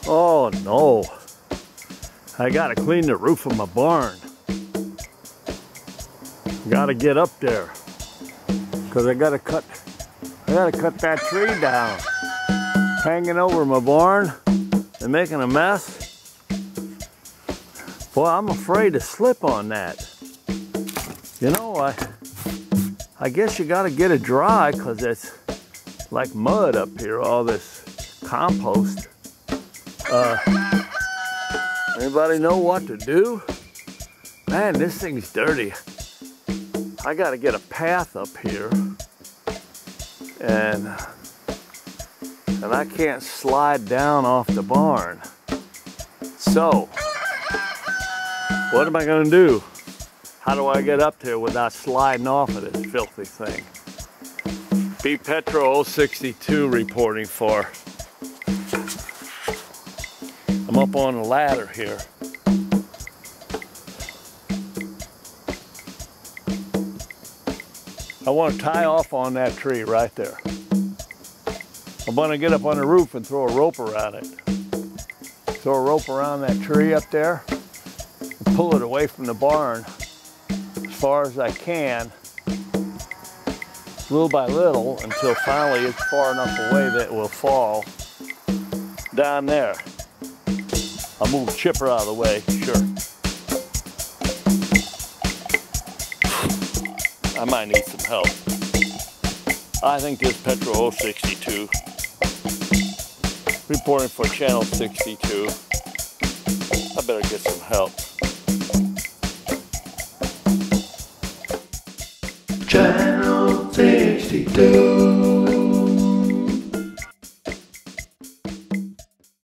Oh no, I gotta clean the roof of my barn. Gotta get up there, cause I gotta cut that tree down. Hanging over my barn and making a mess. Boy, I'm afraid to slip on that. You know, I guess you gotta get it dry, cause it's like mud up here, all this compost. Anybody know what to do? Man, this thing's dirty. I gotta get a path up here, and I can't slide down off the barn. So, what am I gonna do? How do I get up there without sliding off of this filthy thing? B Petro 062 reporting for. I'm up on a ladder here. I want to tie off on that tree right there. I'm going to get up on the roof and throw a rope around it. Throw a rope around that tree up there and pull it away from the barn as far as I can, little by little, until finally it's far enough away that it will fall down there. I'll move the chipper out of the way, sure. I might need some help. I think this Petro 062 reporting for channel 62. I better get some help. Channel 62.